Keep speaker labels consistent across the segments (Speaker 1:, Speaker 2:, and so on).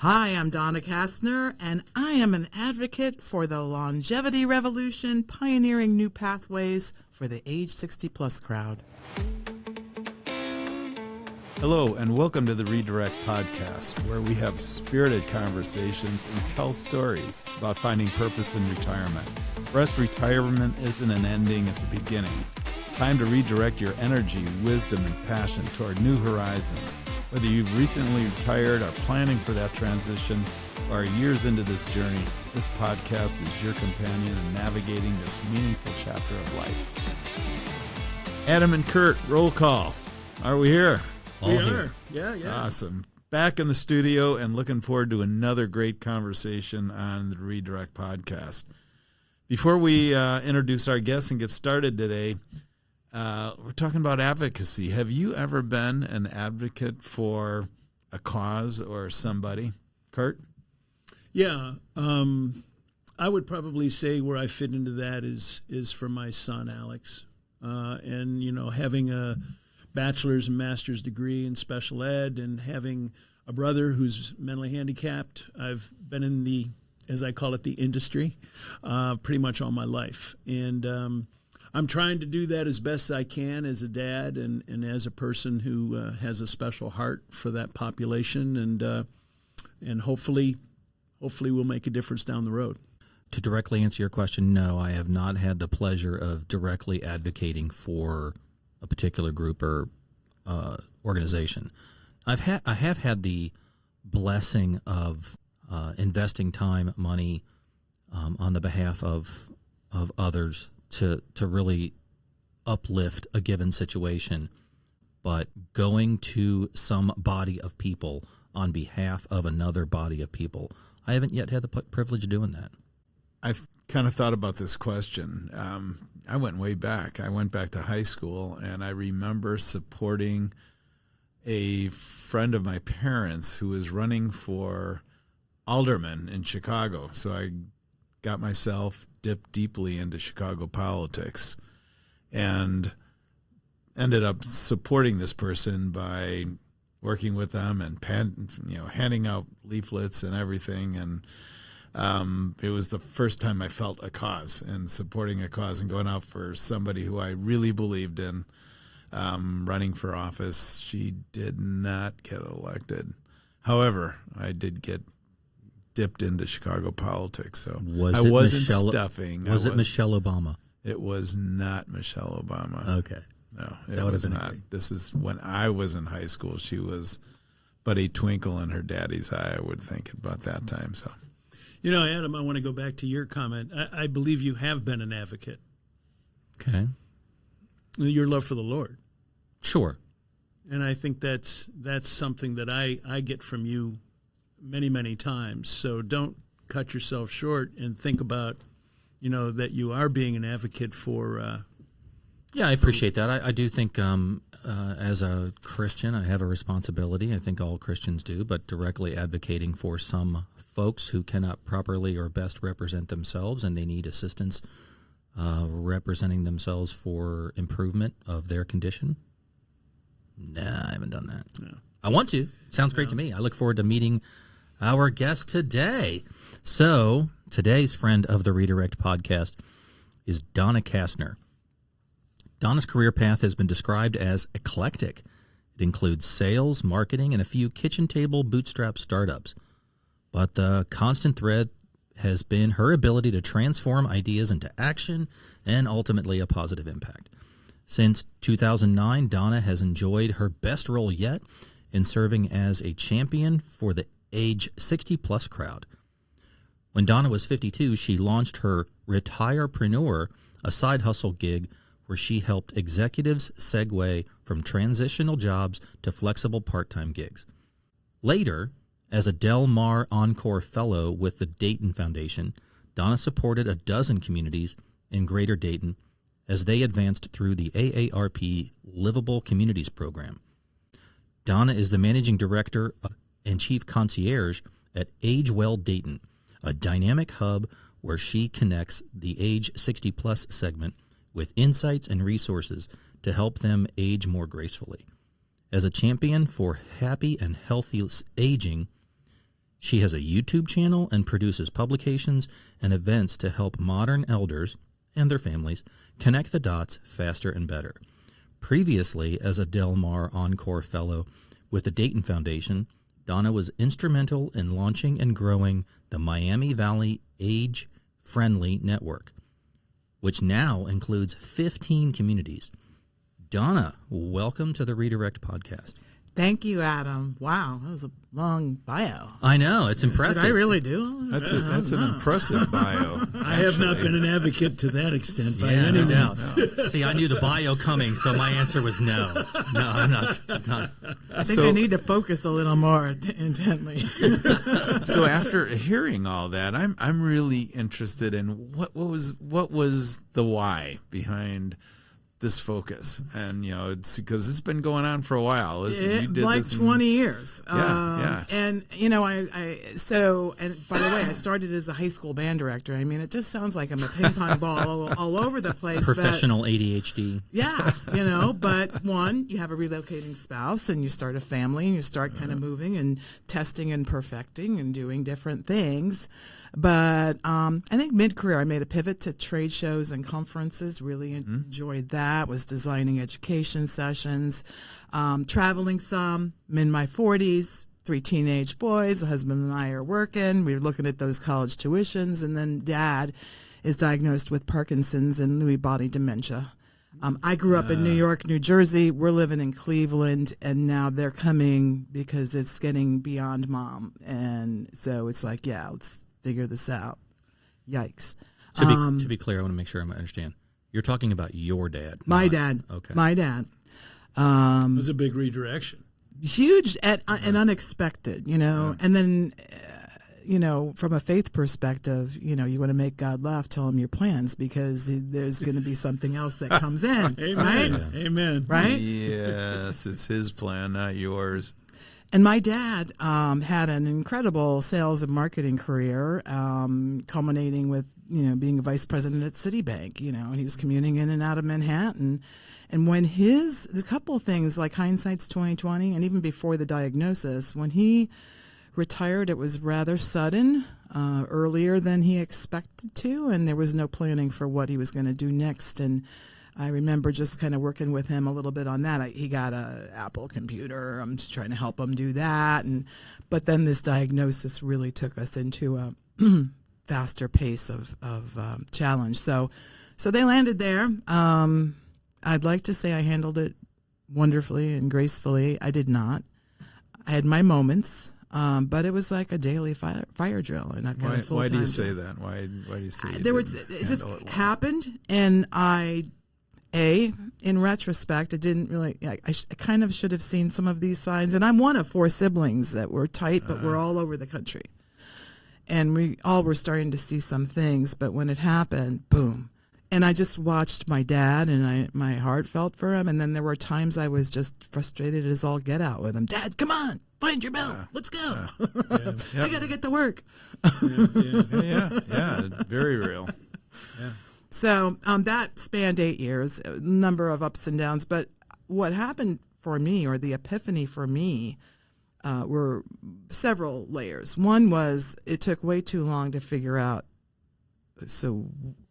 Speaker 1: Hi, I'm Donna Kastner, and I am an advocate for the longevity revolution, pioneering new pathways for the age 60-plus crowd.
Speaker 2: Hello, and welcome to the Redirect Podcast, where we have spirited conversations and tell stories about finding purpose in retirement. For us, retirement isn't an ending, it's a beginning. Time to redirect your energy, wisdom, and passion toward new horizons. Whether you've recently retired, are planning for that transition, or are years into this journey, this podcast is your companion in navigating this meaningful chapter of life. Adam and Curt, roll call. Are we here?
Speaker 1: We are. Yeah.
Speaker 2: Awesome. Back in the studio and looking forward to another great conversation on the Redirect Podcast. Before we introduce our guests and get started today, we're talking about advocacy. Have you ever been an advocate for a cause or somebody? Curt?
Speaker 3: Yeah. I would probably say where I fit into that is for my son, Alex. And, you know, having a bachelor's and master's degree in special ed and having a brother who's mentally handicapped, I've been in the, as I call it, the industry pretty much all my life. And I'm trying to do that as best I can as a dad and as a person who has a special heart for that population, and hopefully we'll make a difference down the road.
Speaker 4: To directly answer your question, no, I have not had the pleasure of directly advocating for a particular group or organization. I have had the blessing of investing time, money on the behalf of others to really uplift a given situation, but going to some body of people on behalf of another body of people, I haven't yet had the privilege of doing that.
Speaker 2: I've kind of thought about this question. I went way back. I went back to high school, and I remember supporting a friend of my parents who was running for alderman in Chicago. So I got myself dipped deeply into Chicago politics and ended up supporting this person by working with them and handing out leaflets and everything. And it was the first time I felt a cause and supporting a cause and going out for somebody who I really believed in, running for office. She did not get elected. However, I did get dipped into Chicago politics, so I wasn't stuffing.
Speaker 4: Was it Michelle Obama?
Speaker 2: It was not Michelle Obama.
Speaker 4: Okay.
Speaker 2: No, it was not. This is when I was in high school. She was but a twinkle in her daddy's eye, I would think, about that time. So,
Speaker 3: you know, Adam, I want to go back to your comment. I believe you have been an advocate.
Speaker 4: Okay.
Speaker 3: Your love for the Lord.
Speaker 4: Sure.
Speaker 3: And I think that's something that I get from you many times. So don't cut yourself short and think about, you know, that you are being an advocate for.
Speaker 4: Yeah, I appreciate that. I do think as a Christian, I have a responsibility. I think all Christians do, but directly advocating for some folks who cannot properly or best represent themselves and they need assistance representing themselves for improvement of their condition. Nah, I haven't done that. No. I want to. Sounds great to me. I look forward to meeting our guest today. So today's friend of the Redirect Podcast is Donna Kastner. Donna's career path has been described as eclectic. It includes sales, marketing, and a few kitchen table bootstrap startups. But the constant thread has been her ability to transform ideas into action and ultimately a positive impact. Since 2009, Donna has enjoyed her best role yet in serving as a champion for the age 60-plus crowd. When Donna was 52, she launched her Retirepreneur, a side hustle gig where she helped executives segue from transitional jobs to flexible part-time gigs. Later, as a Del Mar Encore Fellow with the Dayton Foundation, Donna supported a dozen communities in Greater Dayton as they advanced through the AARP Livable Communities program. Donna is the managing director and chief concierge at Age Well Dayton, a dynamic hub where she connects the age 60-plus segment with insights and resources to help them age more gracefully. As a champion for happy and healthy aging, She has a YouTube channel and produces publications and events to help modern elders and their families connect the dots faster and better. Previously, as a Del Mar Encore Fellow with the Dayton Foundation, Donna was instrumental in launching and growing the Miami Valley Age-Friendly Network, which now includes 15 communities. Donna, welcome to the Redirect Podcast.
Speaker 1: Thank you, Adam. Wow, that was a long bio.
Speaker 4: I know, it's impressive.
Speaker 1: Did I really do?
Speaker 2: That's an impressive bio.
Speaker 3: I have not been an advocate to that extent by
Speaker 4: Yeah,
Speaker 3: any
Speaker 4: no
Speaker 3: means.
Speaker 4: doubt. See, I knew the bio coming, so my answer was no. No, I'm not.
Speaker 1: I think I need to focus a little more intently.
Speaker 2: So after hearing all that, I'm really interested in what was the why behind this focus, and it's because it's been going on for a while. You did
Speaker 1: Like
Speaker 2: this
Speaker 1: 20 years.
Speaker 2: Yeah.
Speaker 1: And and by the way, I started as a high school band director. I mean, it just sounds like I'm a ping pong ball all over the place.
Speaker 4: Professional ADHD.
Speaker 1: Yeah, but one, you have a relocating spouse and you start a family and you start kind of moving and testing and perfecting and doing different things. But I think mid-career I made a pivot to trade shows and conferences, really enjoyed that, was designing education sessions, traveling some. I'm in my 40s, 3 teenage boys, a husband and I are working. We were looking at those college tuitions, and then Dad is diagnosed with Parkinson's and Lewy body dementia. I grew up in New York, New Jersey. We're living in Cleveland, and now they're coming because it's getting beyond Mom. And so it's like, yeah, let's figure this out. Yikes.
Speaker 4: To be clear, I want to make sure I understand. You're talking about your dad.
Speaker 1: My dad.
Speaker 4: Okay.
Speaker 1: My dad.
Speaker 3: It was a big redirection.
Speaker 1: Huge and unexpected, And then, from a faith perspective, you want to make God laugh, tell him your plans, because there's going to be something else that comes in.
Speaker 3: Amen.
Speaker 1: Right?
Speaker 3: Yeah. Amen.
Speaker 1: Right?
Speaker 2: Yes, it's his plan, not yours.
Speaker 1: And my dad had an incredible sales and marketing career, culminating with, being a vice president at Citibank, and he was commuting in and out of Manhattan. And when a couple of things, like hindsight's 20/20, and even before the diagnosis, when he retired, it was rather sudden, earlier than he expected to, and there was no planning for what he was going to do next. And I remember just kind of working with him a little bit on that. He got a Apple computer. I'm just trying to help him do that. But then this diagnosis really took us into a faster pace of challenge. So they landed there. I'd like to say I handled it wonderfully and gracefully. I did not. I had my moments. But it was like a daily fire drill, and I've got a full-time
Speaker 2: Why do you
Speaker 1: job.
Speaker 2: say that? Why do you say
Speaker 1: it just happened, and in retrospect, it didn't really. I kind of should have seen some of these signs. And I'm one of 4 siblings that were tight, but we're all over the country, and we all were starting to see some things. But when it happened, boom! And I just watched my dad, and my heart felt for him. And then there were times I was just frustrated as all get out with him. Dad, come on, find your bell. Let's go. I got to get to work.
Speaker 2: Yeah, very real.
Speaker 3: Yeah.
Speaker 1: So that spanned 8 years, a number of ups and downs. But what happened for me, or the epiphany for me, were several layers. One was it took way too long to figure out, so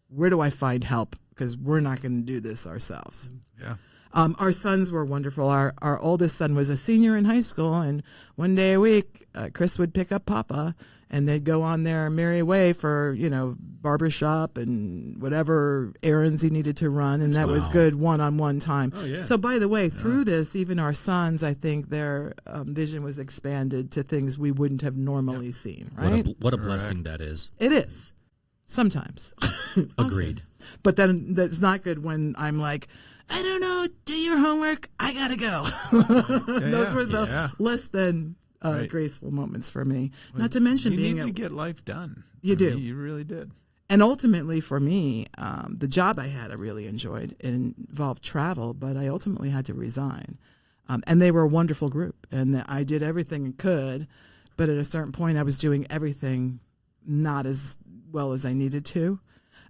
Speaker 1: where do I find help? Because we're not going to do this ourselves.
Speaker 2: Yeah.
Speaker 1: Our sons were wonderful. Our oldest son was a senior in high school, and one day a week, Chris would pick up Papa, and they'd go on their merry way for, barbershop and whatever errands he needed to run, and that was good one-on-one time.
Speaker 3: Oh, yeah.
Speaker 1: So, by the way, through this, even our sons, I think their vision was expanded to things we wouldn't have normally seen, right?
Speaker 4: What a blessing that is.
Speaker 1: It is. Sometimes.
Speaker 4: Agreed.
Speaker 1: But then that's not good when I'm like, I don't know, do your homework, I gotta go. Those were the less than graceful moments for me. Well, not to mention
Speaker 2: you need to get life done.
Speaker 1: You do.
Speaker 2: You really did.
Speaker 1: And ultimately for me, the job I had I really enjoyed. It involved travel, but I ultimately had to resign. And they were a wonderful group, and I did everything I could, but at a certain point I was doing everything not as well as I needed to.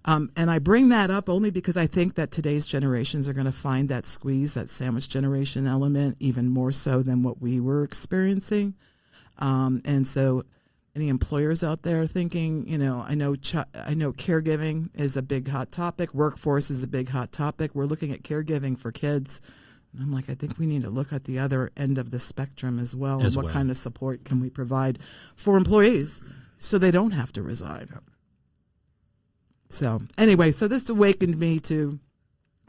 Speaker 1: And I bring that up only because I think that today's generations are going to find that squeeze, that sandwich generation element, even more so than what we were experiencing. And so any employers out there thinking, I know caregiving is a big hot topic. Workforce is a big hot topic. We're looking at caregiving for kids. And I'm like, I think we need to look at the other end of the spectrum as well. And what kind of support can we provide for employees so they don't have to resign? Yep. So anyway, so this awakened me to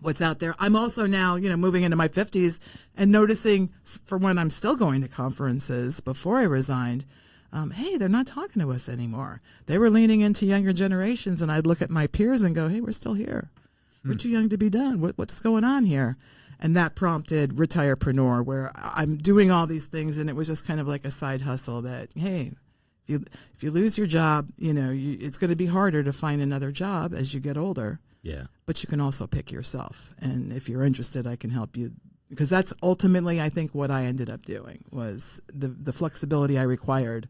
Speaker 1: what's out there. I'm also now, moving into my 50s and noticing for when I'm still going to conferences before I resigned, hey, they're not talking to us anymore. They were leaning into younger generations, and I'd look at my peers and go, hey, we're still here. We're too young to be done. What's going on here? And that prompted Retirepreneur, where I'm doing all these things, and it was just kind of like a side hustle that, hey, if you lose your job, it's going to be harder to find another job as you get older.
Speaker 4: Yeah.
Speaker 1: But you can also pick yourself. And if you're interested, I can help you. Because that's ultimately, I think, what I ended up doing was the flexibility I required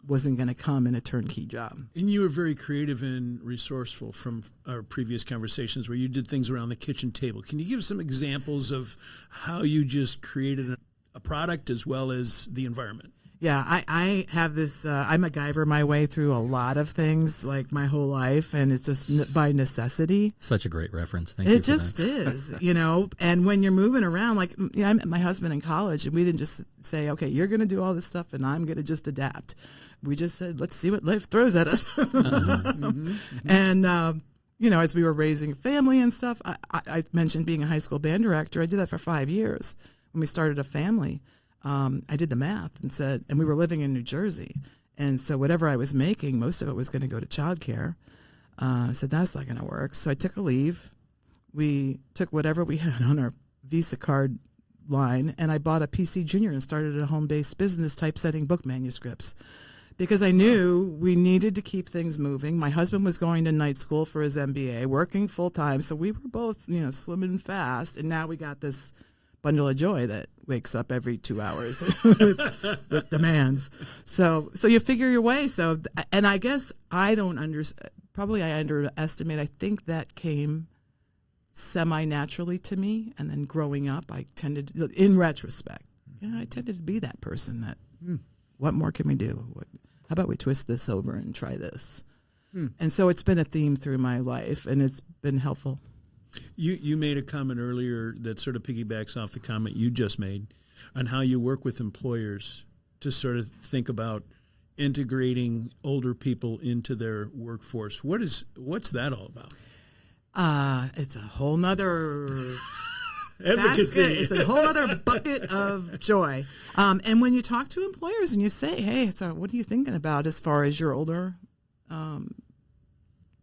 Speaker 1: wasn't going to come in a turnkey job.
Speaker 3: And you were very creative and resourceful from our previous conversations where you did things around the kitchen table. Can you give some examples of how you just created a product as well as the environment?
Speaker 1: Yeah, I have this, I McGiver my way through a lot of things like my whole life, and it's just by necessity.
Speaker 4: Such a great reference. Thank you.
Speaker 1: It just is, and when you're moving around, like, I met my husband in college, and we didn't just say, okay, you're going to do all this stuff and I'm going to just adapt. We just said, let's see what life throws at us. And, as we were raising a family and stuff, I mentioned being a high school band director. I did that for 5 years when we started a family. I did the math and said, and we were living in New Jersey. And so whatever I was making, most of it was going to go to childcare. I said, that's not going to work. So I took a leave. We took whatever we had on our Visa card line, and I bought a PC Junior and started a home-based business typesetting book manuscripts because I knew we needed to keep things moving. My husband was going to night school for his MBA, working full-time. So we were both, swimming fast. And now we got this bundle of joy that wakes up every 2 hours with demands. So you figure your way. So, and I guess I underestimate. I think that came semi-naturally to me. And then growing up, I tended to, in retrospect, I tended to be that person that, what more can we do? How about we twist this over and try this? And so it's been a theme through my life, and it's been helpful.
Speaker 3: You made a comment earlier that sort of piggybacks off the comment you just made on how you work with employers to sort of think about integrating older people into their workforce. What's that all about?
Speaker 1: It's a whole nother
Speaker 3: advocacy.
Speaker 1: It's a whole other bucket of joy. And when you talk to employers and you say, hey, what are you thinking about as far as your older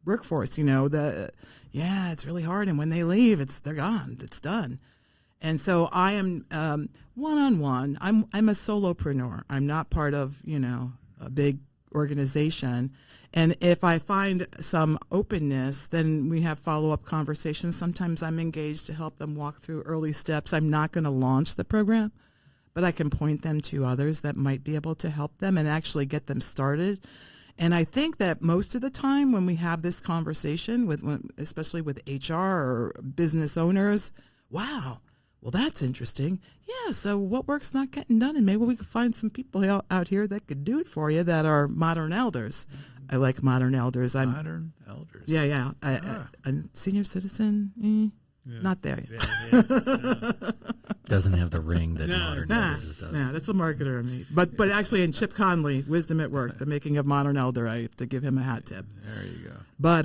Speaker 1: workforce? It's really hard. And when they leave, they're gone. It's done. And so I am one-on-one. I'm a solopreneur. I'm not part of, a big organization. And if I find some openness, then we have follow-up conversations. Sometimes I'm engaged to help them walk through early steps. I'm not going to launch the program, but I can point them to others that might be able to help them and actually get them started. And I think that most of the time when we have this conversation, especially with HR or business owners, wow, well, that's interesting. Yeah, so what work's not getting done? And maybe we could find some people out here that could do it for you that are modern elders. I like modern elders.
Speaker 2: Modern elders.
Speaker 1: Yeah. A senior citizen, not there.
Speaker 3: Yeah.
Speaker 4: Doesn't have the ring that modern elders does.
Speaker 1: Nah, that's the marketer of me. But actually, in Chip Conley, Wisdom at Work, the making of modern elder, I have to give him a hat tip.
Speaker 2: There you go.
Speaker 1: But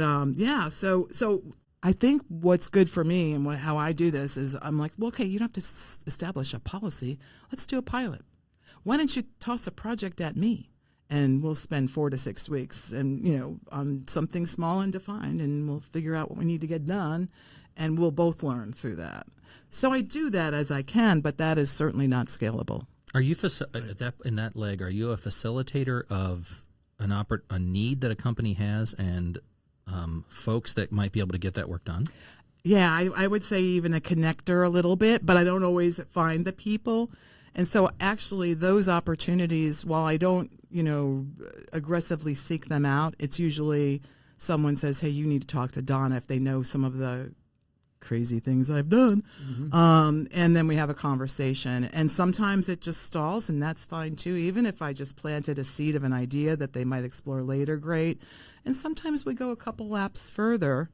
Speaker 1: so I think what's good for me and how I do this is I'm like, well, okay, you don't have to establish a policy. Let's do a pilot. Why don't you toss a project at me? And we'll spend 4 to 6 weeks and, on something small and defined, and we'll figure out what we need to get done, and we'll both learn through that. So I do that as I can, but that is certainly not scalable.
Speaker 4: Are you in that leg? Are you a facilitator of a need that a company has and folks that might be able to get that work done?
Speaker 1: Yeah, I would say even a connector a little bit, but I don't always find the people. And so actually those opportunities, while I don't, aggressively seek them out, it's usually someone says, hey, you need to talk to Donna if they know some of the crazy things I've done. And then we have a conversation. And sometimes it just stalls, and that's fine too. Even if I just planted a seed of an idea that they might explore later, great. And sometimes we go a couple laps further,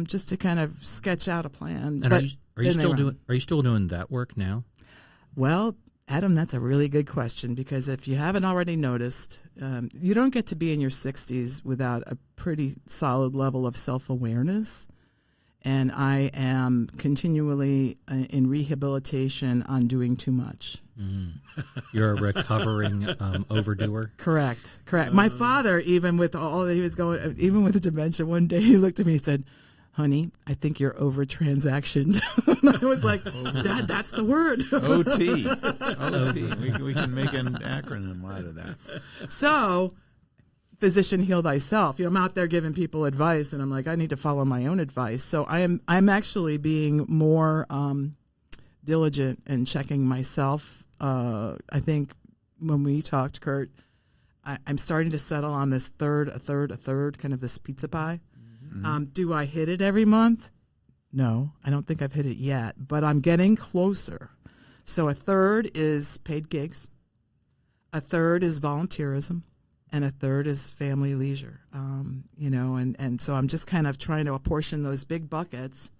Speaker 1: just to kind of sketch out a plan.
Speaker 4: And
Speaker 1: But
Speaker 4: are you
Speaker 1: then
Speaker 4: still doing that work now?
Speaker 1: Well, Adam, that's a really good question, because if you haven't already noticed, you don't get to be in your 60s without a pretty solid level of self-awareness. And I am continually in rehabilitation on doing too much.
Speaker 4: You're a recovering overdoer?
Speaker 1: Correct. My father, even with all that he was going, even with the dementia, one day he looked at me and said, "Honey, I think you're over-transactioned." And I was like, "Dad, that's the word."
Speaker 2: OT. OT. We can make an acronym out of that.
Speaker 1: So, physician, heal thyself. I'm out there giving people advice, and I'm like, I need to follow my own advice. So I'm actually being more diligent in checking myself. I think when we talked, Curt, I'm starting to settle on this a third, kind of this pizza pie. Do I hit it every month? No, I don't think I've hit it yet, but I'm getting closer. So a third is paid gigs, a third is volunteerism, and a third is family leisure. And so I'm just kind of trying to apportion those big buckets,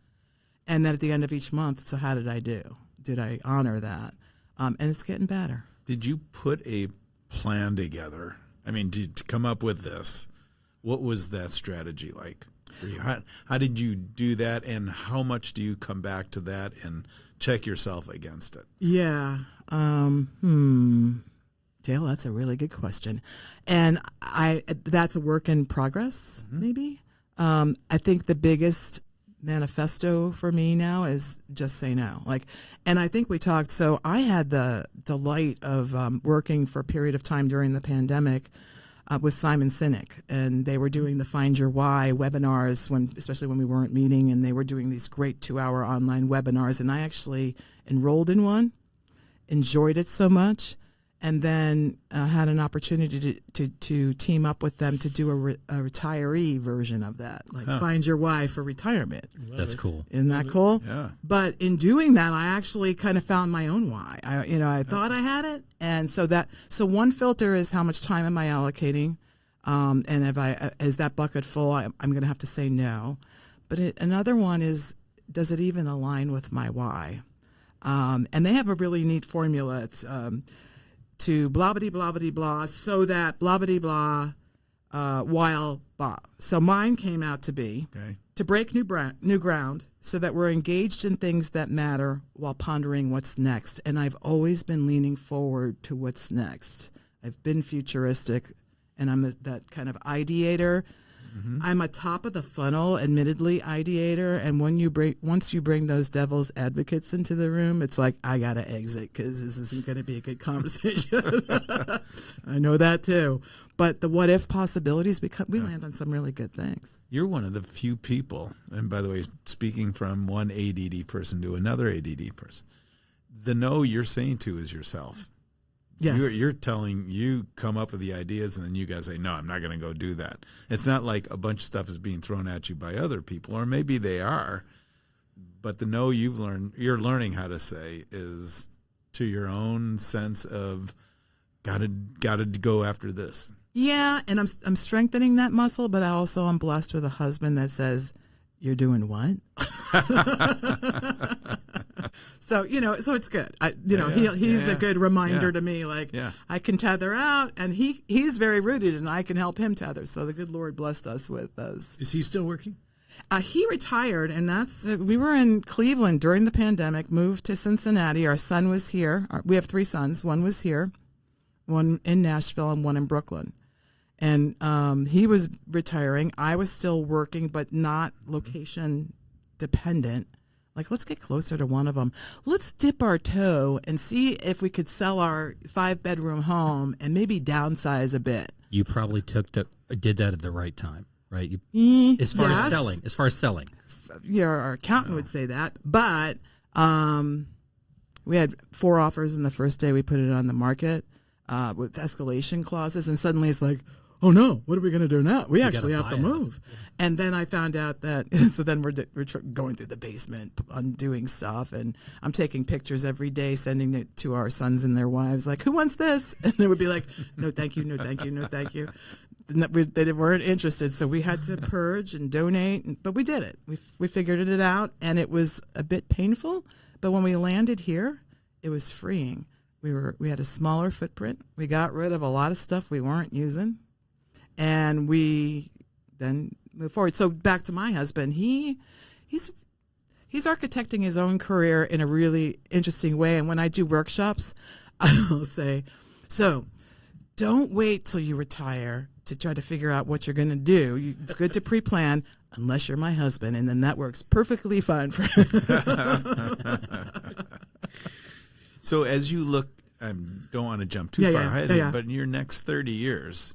Speaker 1: and then at the end of each month, so how did I do? Did I honor that? And it's getting better.
Speaker 2: Did you put a plan together? I mean, to come up with this, what was that strategy like? How did you do that, and how much do you come back to that and check yourself against it?
Speaker 1: Yeah. Dale, that's a really good question. And that's a work in progress, maybe. I think the biggest manifesto for me now is just say no. And I think we talked, so I had the delight of working for a period of time during the pandemic with Simon Sinek, and they were doing the Find Your Why webinars, especially when we weren't meeting, and they were doing these great 2-hour online webinars, and I actually enrolled in one, enjoyed it so much, and then had an opportunity to team up with them to do a retiree version of that, Find Your Why for retirement.
Speaker 4: That's cool.
Speaker 1: Isn't that cool?
Speaker 2: Yeah.
Speaker 1: But in doing that, I actually kind of found my own why. I thought I had it, and so one filter is how much time am I allocating, and is that bucket full? I'm going to have to say no. But another one is, does it even align with my why? And they have a really neat formula. It's to blah blah blah blah blah, so that blah blah blah while blah. So mine came out to be to break new ground, so that we're engaged in things that matter while pondering what's next. And I've always been leaning forward to what's next. I've been futuristic, and I'm that kind of ideator. I'm a top of the funnel, admittedly, ideator, and once you bring those devil's advocates into the room, it's like, I gotta exit because this isn't going to be a good conversation. I know that too. But the what if possibilities, we land on some really good things.
Speaker 2: You're one of the few people, and by the way, speaking from one ADD person to another ADD person, the no you're saying to is yourself.
Speaker 1: Yes.
Speaker 2: You're telling, you come up with the ideas, and then you guys say, no, I'm not going to go do that. It's not like a bunch of stuff is being thrown at you by other people, or maybe they are, but the no you're learning how to say is to your own sense of gotta go after this.
Speaker 1: Yeah, and I'm strengthening that muscle, but I'm blessed with a husband that says, "You're doing what?" So it's good. He's a good reminder to me. I can tether out, and he's very rooted, and I can help him tether. So the good Lord blessed us with those.
Speaker 3: Is he still working?
Speaker 1: He retired, and we were in Cleveland during the pandemic. Moved to Cincinnati. Our son was here. We have 3 sons. One was here, one in Nashville, and one in Brooklyn. And he was retiring. I was still working, but not location dependent. Let's get closer to one of them. Let's dip our toe and see if we could sell our 5-bedroom home and maybe downsize a bit.
Speaker 4: You probably did that at the right time, right?
Speaker 1: As
Speaker 4: far as selling.
Speaker 1: Yeah, our accountant would say that. But we had 4 offers in the first day we put it on the market with escalation clauses, and suddenly it's like, oh no, what are we going to do now? We actually
Speaker 4: gotta
Speaker 1: have to
Speaker 4: buy a
Speaker 1: move.
Speaker 4: house.
Speaker 1: And then I found out that, so then we're going through the basement, undoing stuff. And I'm taking pictures every day, sending it to our sons and their wives, like, who wants this? And they would be like, no, thank you, no, thank you, no, thank you. And they weren't interested. So we had to purge and donate, but we did it. We figured it out, and it was a bit painful. But when we landed here, it was freeing. We had a smaller footprint. We got rid of a lot of stuff we weren't using, and we then moved forward. So back to my husband, he's architecting his own career in a really interesting way. And when I do workshops, I'll say, so don't wait till you retire to try to figure out what you're going to do. It's good to pre-plan, unless you're my husband, and then that works perfectly fine for
Speaker 2: So as you look, I don't want to jump too far ahead, but in your next 30 years,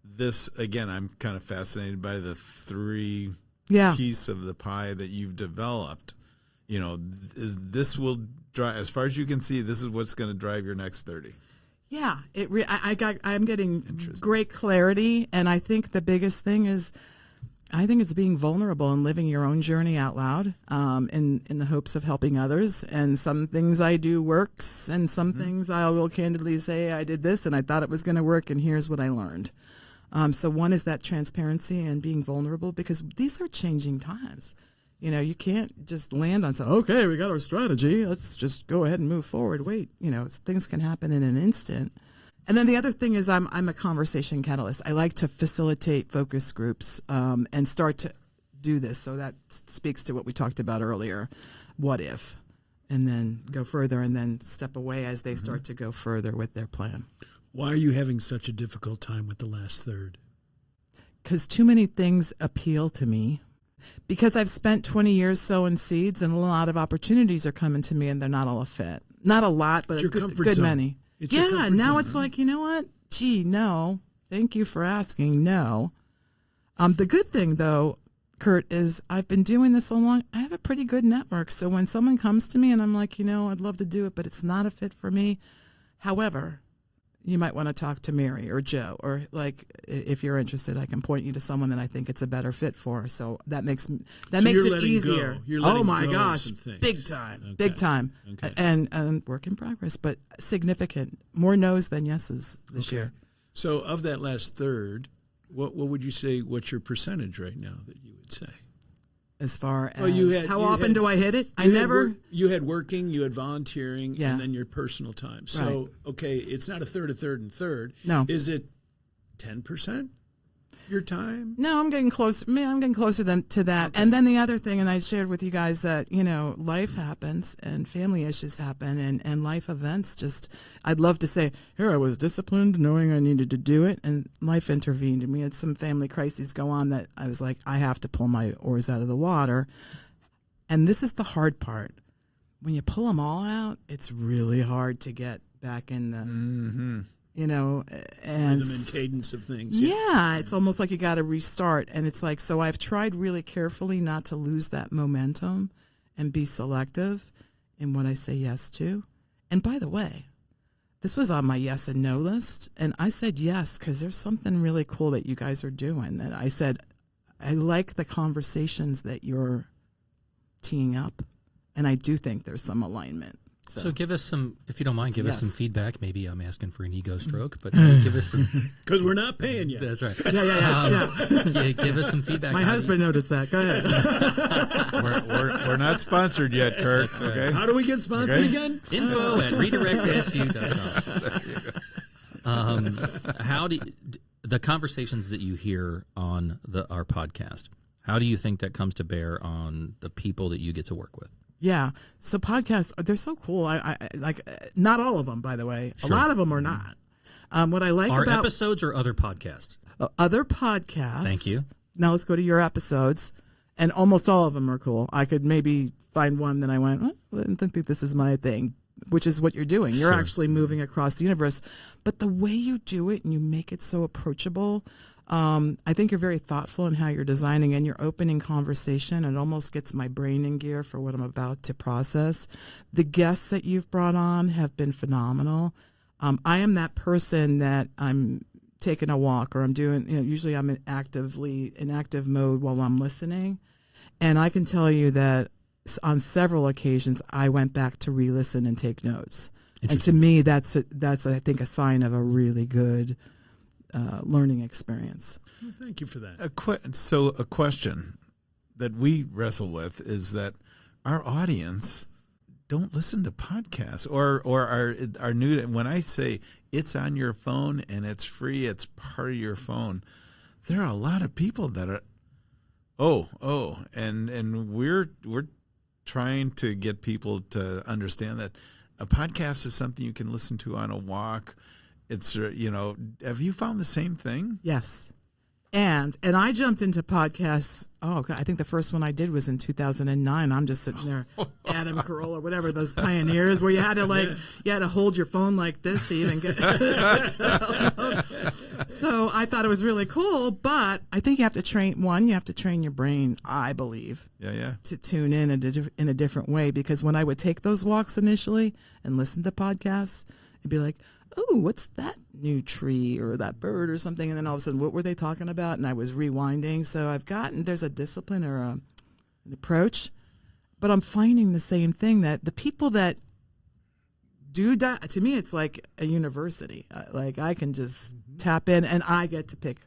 Speaker 2: this, again, I'm kind of fascinated by the three piece of the pie that you've developed. You know, this will drive, as far as you can see, this is what's going to drive your next 30.
Speaker 1: Yeah, I'm getting great clarity, and I think the biggest thing is, I think it's being vulnerable and living your own journey out loud, in the hopes of helping others. And some things I do works, and some things I will candidly say I did this and I thought it was going to work, and here's what I learned. So one is that transparency and being vulnerable, because these are changing times. You know, you can't just land on saying, okay, we got our strategy, let's just go ahead and move forward. Wait, you know, things can happen in an instant. And then the other thing is I'm a conversation catalyst. I like to facilitate focus groups and start to do this. So that speaks to what we talked about earlier. What if? And then go further, and then step away as they start to go further with their plan.
Speaker 3: Why are you having such a difficult time with the last third?
Speaker 1: Because too many things appeal to me. Because I've spent 20 years sowing seeds, and a lot of opportunities are coming to me, and they're not all a fit. Not a lot, but a good many. Now it's like, you know what? Gee, no. Thank you for asking. No. The good thing, though, Curt, is I've been doing this so long, I have a pretty good network. So when someone comes to me and I'm like, you know, I'd love to do it, but it's not a fit for me. However, you might want to talk to Mary or Joe, or like, if you're interested, I can point you to someone that I think it's a better fit for. So that makes it easier. Oh my gosh, big time, big time, and work in progress, but significant. More no's than yeses this year.
Speaker 3: So of that last third, what would you say? What's your percentage right now that you would say?
Speaker 1: As far as how often do I hit it?
Speaker 3: You had working, you had volunteering, and then your personal time. So, okay, it's not a third, and third.
Speaker 1: No.
Speaker 3: Is it 10% your time?
Speaker 1: No, I'm getting close. I'm getting closer to that. Okay. And then the other thing, and I shared with you guys that, you know, life happens and family issues happen and life events just, I'd love to say, here I was disciplined knowing I needed to do it, and life intervened, and we had some family crises go on that I was like, I have to pull my oars out of the water. And this is the hard part. When you pull them all out, it's really hard to get back in the... You know, and
Speaker 3: rhythm and cadence of things.
Speaker 1: Yeah, it's almost like you got to restart. And it's like, so I've tried really carefully not to lose that momentum and be selective in what I say yes to. And by the way, this was on my yes and no list. And I said yes because there's something really cool that you guys are doing. That I said, I like the conversations that you're teeing up. And I do think there's some alignment.
Speaker 4: So give us some, if you don't mind, give us some feedback. Maybe I'm asking for an ego stroke, but give us some.
Speaker 3: Because we're not paying you.
Speaker 4: That's right.
Speaker 1: Yeah.
Speaker 4: Give us some feedback.
Speaker 1: My husband noticed that. Go ahead.
Speaker 2: we're not sponsored yet, Curt. Okay.
Speaker 3: How do we get sponsored again?
Speaker 4: info@redirectsu.com. How do the conversations that you hear on our podcast, how do you think that comes to bear on the people that you get to work with?
Speaker 1: Yeah. So podcasts, they're so cool. I like, not all of them, by the way. Sure. A lot of them are not. What I like about
Speaker 4: episodes or other podcasts?
Speaker 1: Other podcasts.
Speaker 4: Thank you.
Speaker 1: Now let's go to your episodes. And almost all of them are cool. I could maybe find one that I went, I didn't think this is my thing, which is what you're doing. You're actually moving across the universe. But the way you do it and you make it so approachable, I think you're very thoughtful in how you're designing and you're opening conversation. It almost gets my brain in gear for what I'm about to process. The guests that you've brought on have been phenomenal. I am that person that I'm taking a walk or I'm doing, usually I'm in active mode while I'm listening. And I can tell you that on several occasions, I went back to re-listen and take notes. And to me, that's I think, a sign of a really good learning experience.
Speaker 3: Well, thank you for that.
Speaker 2: A question that we wrestle with is that our audience don't listen to podcasts or are new. When I say it's on your phone and it's free, it's part of your phone, there are a lot of people that are, and we're trying to get people to understand that a podcast is something you can listen to on a walk. It's, have you found the same thing?
Speaker 1: Yes. And I jumped into podcasts. Oh, God, I think the first one I did was in 2009. I'm just sitting there, Adam Carolla or whatever, those pioneers where you had to hold your phone like this to even get. So I thought it was really cool, but I think you have to train your brain, I believe.
Speaker 2: Yeah.
Speaker 1: To tune in a different way, because when I would take those walks initially and listen to podcasts, it'd be like, oh, what's that new tree or that bird or something? And then all of a sudden, what were they talking about? And I was rewinding. So there's a discipline or an approach, but I'm finding the same thing, that the people that do that, to me, it's like a university. Like I can just tap in and I get to pick.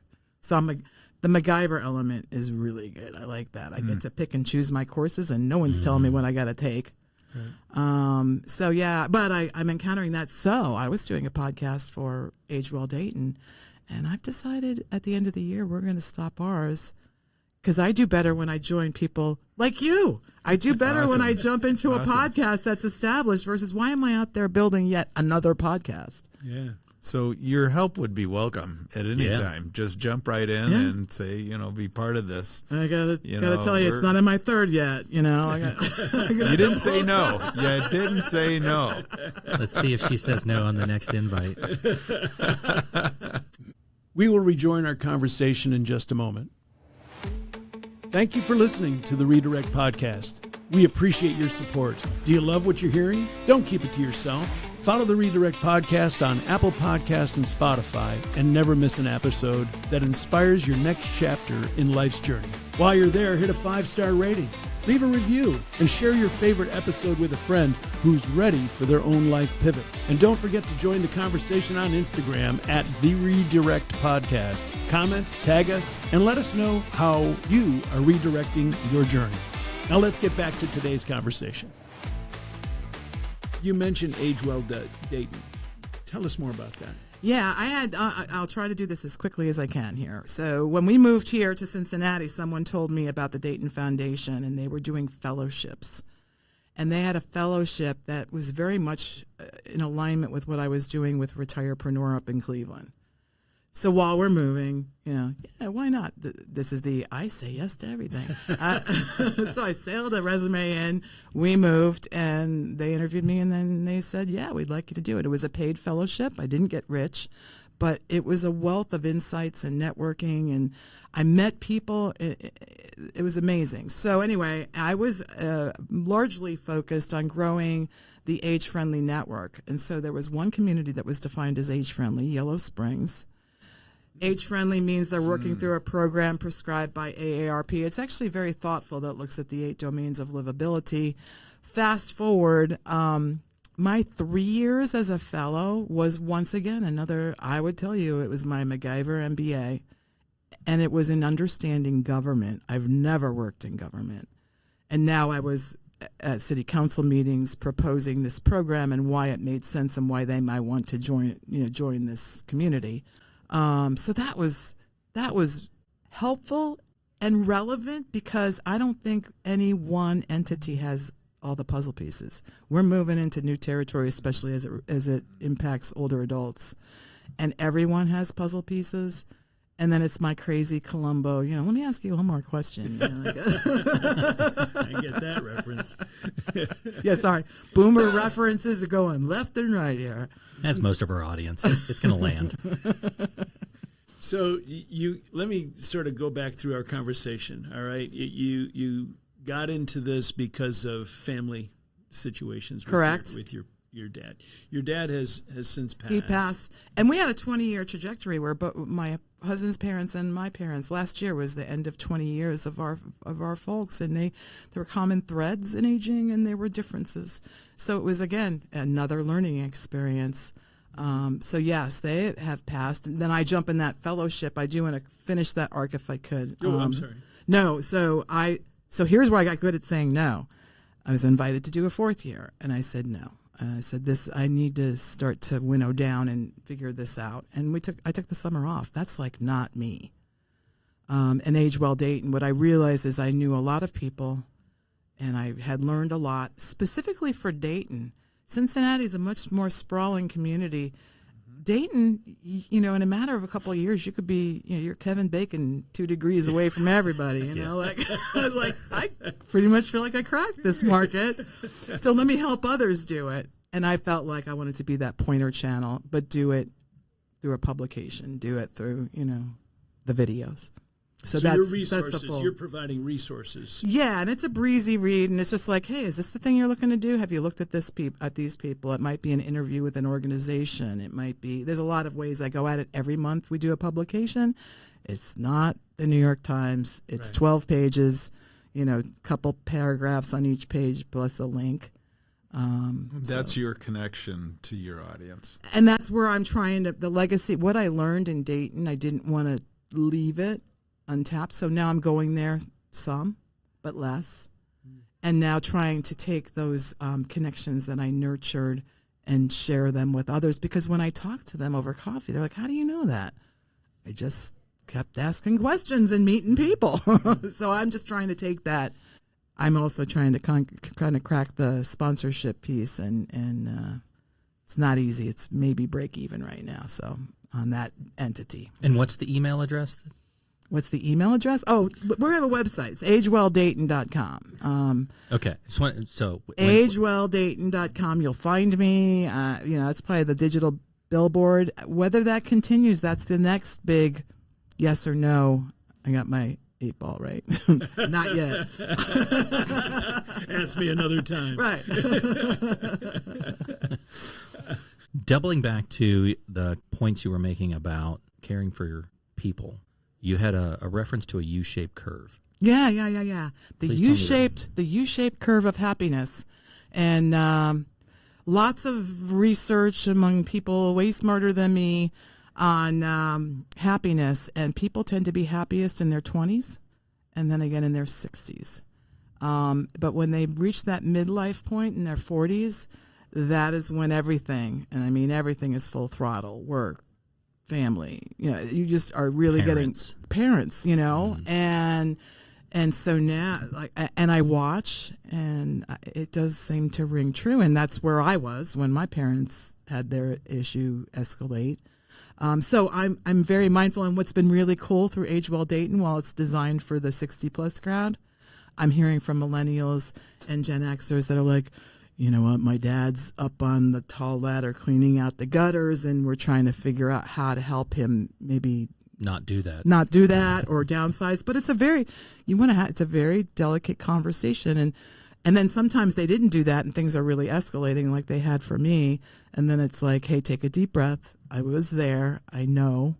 Speaker 1: So the McGiver element is really good. I like that. I get to pick and choose my courses and no one's telling me what I got to take. Right. So yeah, but I'm encountering that. So I was doing a podcast for Age Well Dayton, and I've decided at the end of the year we're going to stop ours, because I do better when I join people like you. I do better when I jump into a podcast that's established versus why am I out there building yet another podcast?
Speaker 3: Yeah.
Speaker 2: So your help would be welcome at any time. Just jump right in and say, be part of this.
Speaker 1: I gotta tell you, it's not in my third yet. You
Speaker 2: didn't say no. You didn't say no.
Speaker 4: Let's see if she says no on the next invite.
Speaker 3: We will rejoin our conversation in just a moment. Thank you for listening to the Redirect Podcast. We appreciate your support. Do you love what you're hearing? Don't keep it to yourself. Follow the Redirect Podcast on Apple Podcast and Spotify, and never miss an episode that inspires your next chapter in life's journey. While you're there, hit a 5-star rating, leave a review, and share your favorite episode with a friend who's ready for their own life pivot. And don't forget to join the conversation on Instagram at The Redirect Podcast. Comment, tag us, and let us know how you are redirecting your journey. Now let's get back to today's conversation. You mentioned Age Well Dayton. Tell us more about that.
Speaker 1: Yeah, I'll try to do this as quickly as I can here. So when we moved here to Cincinnati, someone told me about the Dayton Foundation, and they were doing fellowships. And they had a fellowship that was very much in alignment with what I was doing with Retirepreneur up in Cleveland. So while we're moving, why not? This is I say yes to everything. So I sailed a resume in, we moved, and they interviewed me, and then they said, yeah, we'd like you to do it. It was a paid fellowship. I didn't get rich, but it was a wealth of insights and networking, and I met people. It was amazing. So anyway, I was largely focused on growing the age-friendly network. And so there was one community that was defined as age-friendly, Yellow Springs. Age-friendly means they're working through a program prescribed by AARP. It's actually very thoughtful that looks at the 8 domains of livability. Fast forward, my 3 years as a fellow was once again I would tell you, it was my McGiver MBA, and it was in understanding government. I've never worked in government. And now I was at city council meetings proposing this program and why it made sense and why they might want to join this community. So that was helpful and relevant, because I don't think any one entity has all the puzzle pieces. We're moving into new territory, especially as it impacts older adults, and everyone has puzzle pieces. And then it's my crazy Columbo, let me ask you one more question.
Speaker 3: I get that reference.
Speaker 1: Yeah, sorry. Boomer references are going left and right here.
Speaker 4: That's most of our audience. It's going to land.
Speaker 3: So let me sort of go back through our conversation. All right. You got into this because of family situations.
Speaker 1: Correct.
Speaker 3: With your your dad. Your dad has since passed.
Speaker 1: He passed, and we had a 20-year trajectory where my husband's parents and my parents, last year was the end of 20 years of our folks, and there were common threads in aging, and there were differences. So it was, again, another learning experience. So yes, they have passed. And then I jump in that fellowship. I do want to finish that arc if I could.
Speaker 3: Oh, I'm sorry.
Speaker 1: No, so here's where I got good at saying no. I was invited to do a 4th year, and I said no. I said, I need to start to winnow down and figure this out. And I took the summer off. That's like not me. And Age Well Dayton, what I realized is I knew a lot of people, and I had learned a lot, specifically for Dayton. Cincinnati's a much more sprawling community. Dayton, in a matter of a couple of years, you could be, you're Kevin Bacon 2 degrees away from everybody, like, I was like, I pretty much feel like I cracked this market. So let me help others do it. And I felt like I wanted to be that pointer channel, but do it through a publication, do it through, the videos. So that's,
Speaker 3: your resources,
Speaker 1: that's the full.
Speaker 3: You're providing resources.
Speaker 1: Yeah, and it's a breezy read, and it's just like, hey, is this the thing you're looking to do? Have you looked at these people? It might be an interview with an organization. It might be, there's a lot of ways I go at it. Every month we do a publication. It's not the New York Times. It's
Speaker 3: Right.
Speaker 1: 12 pages, couple paragraphs on each page plus a link.
Speaker 2: That's your connection to your audience.
Speaker 1: And that's where I'm trying to, the legacy, what I learned in Dayton, I didn't want to leave it untapped. So now I'm going there some, but less. And now trying to take those connections that I nurtured and share them with others. Because when I talk to them over coffee, they're like, how do you know that? I just kept asking questions and meeting people. So I'm just trying to take that. I'm also trying to kind of crack the sponsorship piece, and it's not easy. It's maybe break even right now. So on that entity.
Speaker 4: And what's the email address?
Speaker 1: What's the email address? Oh, we have a website. It's agewelldayton.com.
Speaker 4: Okay.
Speaker 1: Agewelldayton.com. You'll find me. It's probably the digital billboard. Whether that continues, that's the next big yes or no. I got my 8 ball right. Not yet.
Speaker 3: Ask me another time.
Speaker 1: Right.
Speaker 4: Doubling back to the points you were making about caring for your people, you had a reference to a U-shaped curve.
Speaker 1: Yeah. The
Speaker 4: Please tell me
Speaker 1: the U-shaped curve of happiness, and lots of research among people way smarter than me on happiness, and people tend to be happiest in their 20s, and then again in their 60s. But when they reach that midlife point in their 40s, that is when everything, and I mean everything, is full throttle. Work, family, you just are really getting parents, and so now, and I watch, and it does seem to ring true, and that's where I was when my parents had their issue escalate. So I'm very mindful, and what's been really cool through Age Well Dayton, while it's designed for the 60-plus crowd, I'm hearing from millennials and Gen Xers that are like, you know what, my dad's up on the tall ladder cleaning out the gutters, and we're trying to figure out how to help him maybe
Speaker 4: not do that
Speaker 1: or downsize. But it's a very delicate conversation, and then sometimes they didn't do that and things are really escalating like they had for me, and then it's like, hey, take a deep breath. I was there, I know,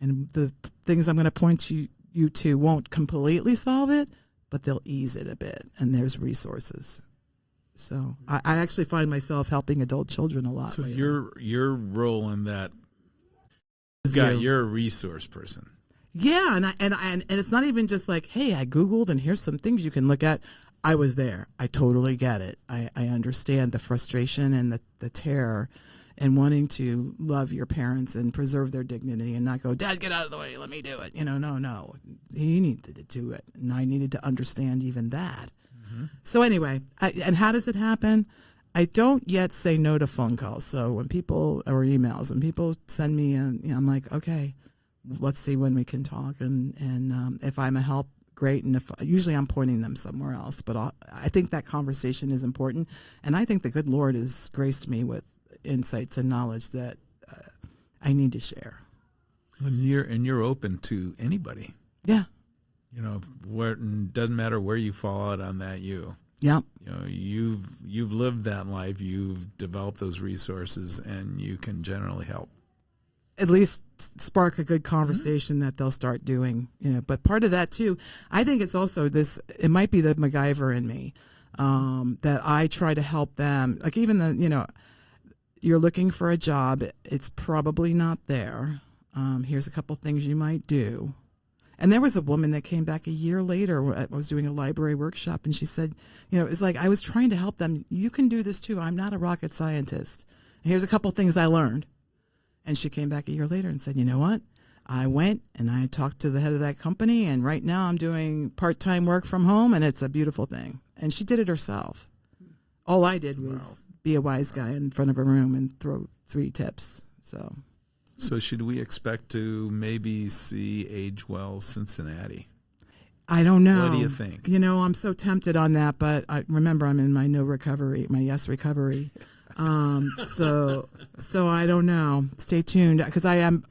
Speaker 1: and the things I'm going to point you to won't completely solve it, but they'll ease it a bit, and there's resources. So I actually find myself helping adult children a lot.
Speaker 2: So
Speaker 1: lately.
Speaker 2: your role in that, you're a resource person.
Speaker 1: Yeah, and it's not even just like, hey, I Googled and here's some things you can look at. I was there. I totally get it. I understand the frustration and the terror and wanting to love your parents and preserve their dignity and not go, Dad, get out of the way, let me do it. No. He needed to do it, and I needed to understand even that. So anyway, and how does it happen? I don't yet say no to phone calls. So when people, or emails, when people send me, I'm like, okay, let's see when we can talk. And if I'm a help, great. And if usually I'm pointing them somewhere else, but I think that conversation is important. And I think the good Lord has graced me with insights and knowledge that I need to share.
Speaker 2: And you're open to anybody.
Speaker 1: Yeah.
Speaker 2: It doesn't matter where you fall out on that.
Speaker 1: Yeah.
Speaker 2: You know, you've lived that life, you've developed those resources, and you can generally help.
Speaker 1: At least spark a good conversation that they'll start doing, but part of that too, I think it's also it might be the McGiver in me, that I try to help them. Like even you're looking for a job, it's probably not there. Here's a couple things you might do. And there was a woman that came back a year later. I was doing a library workshop, and she said, it's like I was trying to help them. You can do this too. I'm not a rocket scientist. And here's a couple things I learned. And she came back a year later and said, you know what? I went and I talked to the head of that company, and right now I'm doing part-time work from home, and it's a beautiful thing. And she did it herself. All I did was be a wise guy in front of a room and throw 3 tips. So
Speaker 2: should we expect to maybe see Age Well Cincinnati?
Speaker 1: I don't know.
Speaker 2: What do you think?
Speaker 1: I'm so tempted on that, but remember I'm in my yes recovery. So I don't know. Stay tuned, because I'm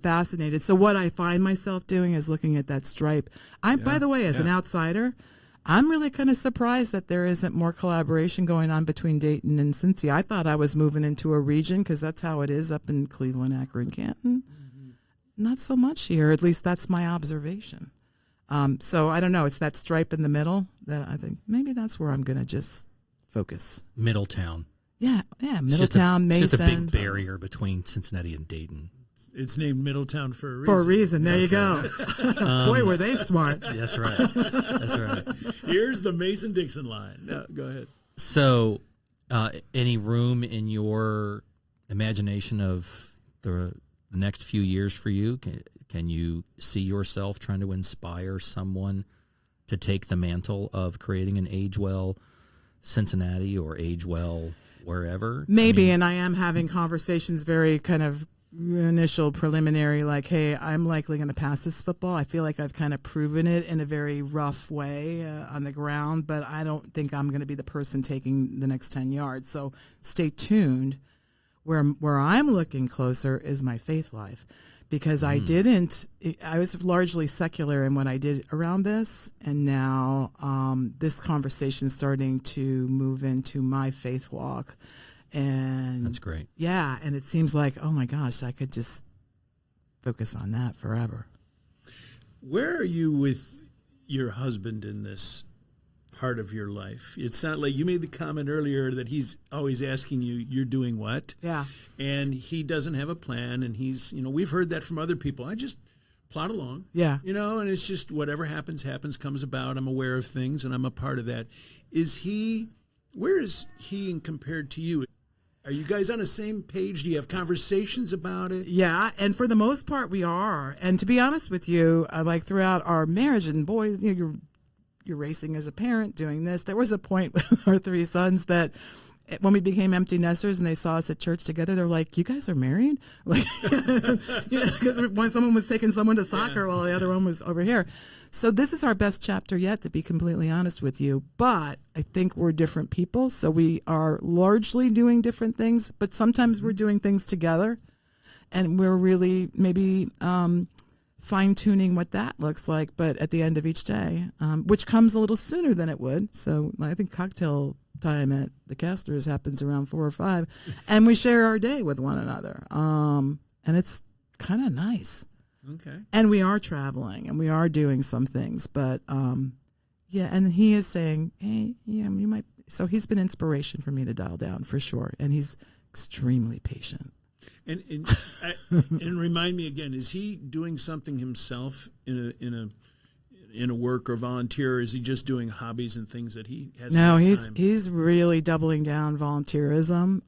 Speaker 1: fascinated. So what I find myself doing is looking at that stripe. By the way, as an outsider, I'm really kind of surprised that there isn't more collaboration going on between Dayton and Cincy. I thought I was moving into a region, because that's how it is up in Cleveland, Akron, Canton. Mm-hmm. Not so much here. At least that's my observation. So I don't know. It's that stripe in the middle that I think maybe that's where I'm going to just focus.
Speaker 4: Middletown.
Speaker 1: Yeah, Middletown, Mason.
Speaker 4: It's just a big barrier between Cincinnati and Dayton.
Speaker 3: It's named Middletown for a reason.
Speaker 1: For a reason. There you go. Boy, were they smart.
Speaker 4: That's right. That's right.
Speaker 3: Here's the Mason-Dixon line. No, go ahead.
Speaker 4: So, any room in your imagination of the next few years for you? Can you see yourself trying to inspire someone to take the mantle of creating an Age Well Cincinnati or Age Well wherever?
Speaker 1: Maybe, and I am having conversations, very kind of initial preliminary, like, hey, I'm likely going to pass this football. I feel like I've kind of proven it in a very rough way on the ground, but I don't think I'm going to be the person taking the next 10 yards. So stay tuned. Where I'm looking closer is my faith life, because I was largely secular in what I did around this, and now this conversation is starting to move into my faith walk. And
Speaker 4: that's great.
Speaker 1: Yeah, and it seems like, oh my gosh, I could just focus on that forever.
Speaker 3: Where are you with your husband in this part of your life? It's not like you made the comment earlier that he's always asking you, you're doing what?
Speaker 1: Yeah.
Speaker 3: And he doesn't have a plan, and he's, we've heard that from other people. I just plod along.
Speaker 1: Yeah.
Speaker 3: And it's just whatever happens, comes about. I'm aware of things, and I'm a part of that. Where is he compared to you? Are you guys on the same page? Do you have conversations about it?
Speaker 1: Yeah, and for the most part, we are. And to be honest with you, like throughout our marriage, and boys, you're racing as a parent doing this. There was a point with our 3 sons that when we became empty nesters and they saw us at church together, they're like, "You guys are married?" Like, because when someone was taking someone to soccer while the other one was over here. So this is our best chapter yet, to be completely honest with you. But I think we're different people, so we are largely doing different things. But sometimes we're doing things together, and we're really maybe fine-tuning what that looks like. But at the end of each day, which comes a little sooner than it would. So I think cocktail time at the Kastners happens around 4 or 5, and we share our day with one another. And it's kind of nice.
Speaker 3: Okay.
Speaker 1: And we are traveling, and we are doing some things, but yeah. And he is saying, "Hey, you might." So he's been inspiration for me to dial down for sure, and he's extremely patient.
Speaker 3: And remind me again, is he doing something himself in a work or volunteer, or is he just doing hobbies and things that he has?
Speaker 1: No, he's really doubling down volunteerism,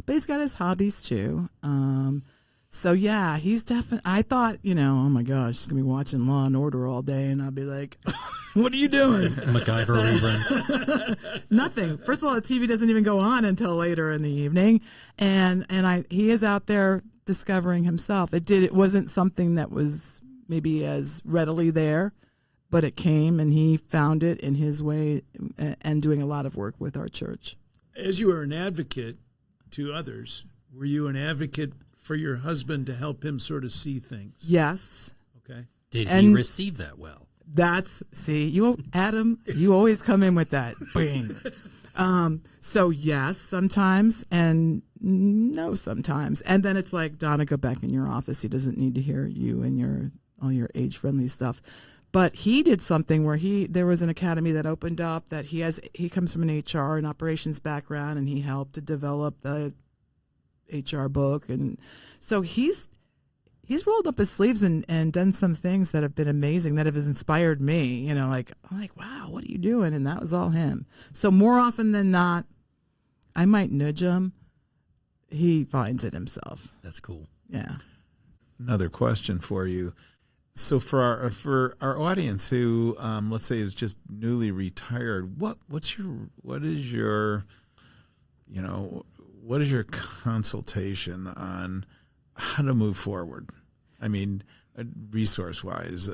Speaker 1: but he's got his hobbies too. So yeah, he's definitely. I thought, oh my gosh, he's gonna be watching Law and Order all day, and I'll be like, "What are you doing?"
Speaker 4: McGiver reruns.
Speaker 1: Nothing. First of all, the TV doesn't even go on until later in the evening, and he is out there discovering himself. It wasn't something that was maybe as readily there, but it came, and he found it in his way, and doing a lot of work with our church.
Speaker 3: As you were an advocate to others, were you an advocate for your husband to help him sort of see things?
Speaker 1: Yes.
Speaker 3: Okay.
Speaker 4: Did he receive that well?
Speaker 1: See, you, Adam, you always come in with that. Bing. So yes, sometimes, and no, sometimes. And then it's like, Donna, go back in your office. He doesn't need to hear you and all your age-friendly stuff. But he did something where there was an academy that opened up that he comes from an HR and operations background, and he helped to develop the HR book. And so he's rolled up his sleeves and done some things that have been amazing, that have inspired me. I'm like, wow, what are you doing? And that was all him. So more often than not, I might nudge him. He finds it himself.
Speaker 4: That's cool.
Speaker 1: Yeah.
Speaker 2: Another question for you. So for our audience who, let's say, is just newly retired, what is your consultation on how to move forward? I mean, resource-wise,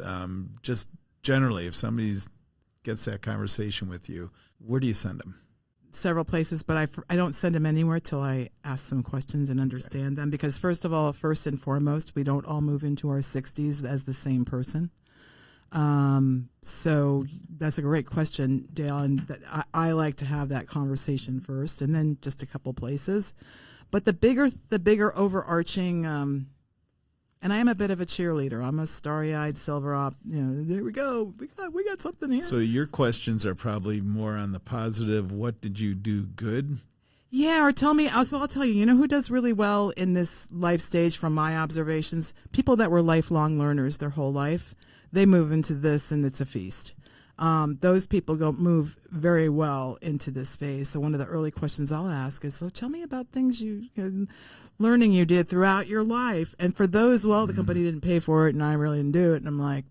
Speaker 2: just generally, if somebody gets that conversation with you, where do you send them?
Speaker 1: Several places, but I don't send them anywhere till I ask some questions and understand them. Because first and foremost, we don't all move into our 60s as the same person. So that's a great question, Dale, and I like to have that conversation first, and then just a couple places. But the bigger overarching, and I am a bit of a cheerleader. I'm a starry-eyed silver op. There we go. We got something here.
Speaker 2: So your questions are probably more on the positive. What did you do good?
Speaker 1: Yeah, or tell me. So I'll tell you. You know who does really well in this life stage, from my observations? People that were lifelong learners their whole life. They move into this, and it's a feast. Those people move very well into this phase. So one of the early questions I'll ask is, so tell me about things learning you did throughout your life. And for those, the company didn't pay for it and I really didn't do it. And I'm like,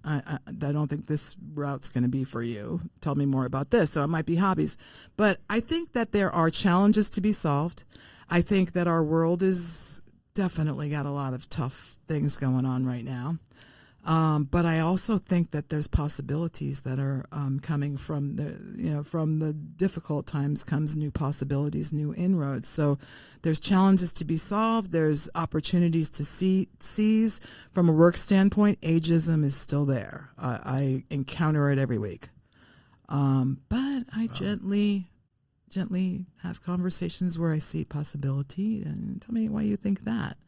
Speaker 1: I don't think this route's going to be for you. Tell me more about this. So it might be hobbies. But I think that there are challenges to be solved. I think that our world is definitely got a lot of tough things going on right now. But I also think that there's possibilities that are coming from the difficult times comes new possibilities, new inroads. So there's challenges to be solved. There's opportunities to seize. From a work standpoint, ageism is still there. I encounter it every week. But I gently have conversations where I see possibility, and tell me why you think that.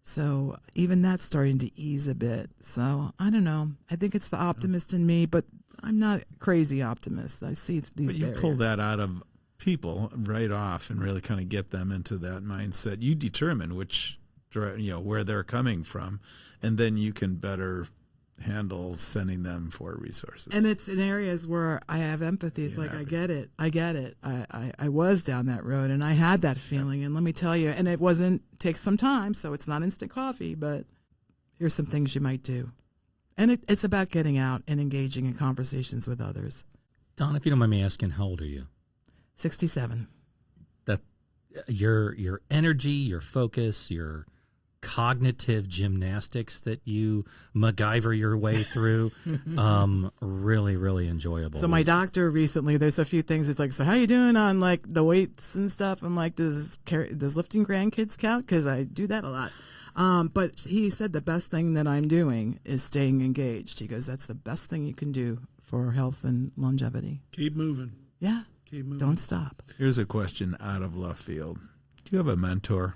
Speaker 1: So even that's starting to ease a bit. So I don't know. I think it's the optimist in me, but I'm not a crazy optimist. I see these
Speaker 2: But you
Speaker 1: barriers.
Speaker 2: pull that out of people right off and really kind of get them into that mindset. You determine where they're coming from, and then you can better handle sending them for resources.
Speaker 1: And it's in areas where I have empathy. It's I get it. I was down that road, and I had that feeling. And let me tell you, and it takes some time, so it's not instant coffee, but here's some things you might do. And it's about getting out and engaging in conversations with others.
Speaker 4: Don, if you don't mind me asking, how old are you?
Speaker 1: 67.
Speaker 4: That your energy, your focus, your cognitive gymnastics that you McGiver your way through, really, really enjoyable.
Speaker 1: So my doctor recently, there's a few things. It's like, so how you doing on the weights and stuff? I'm like, does lifting grandkids count? Because I do that a lot. But he said the best thing that I'm doing is staying engaged. He goes, that's the best thing you can do for health and longevity.
Speaker 3: Keep moving.
Speaker 1: Yeah.
Speaker 3: Keep moving.
Speaker 1: Don't stop.
Speaker 2: Here's a question out of left field. Do you have a mentor?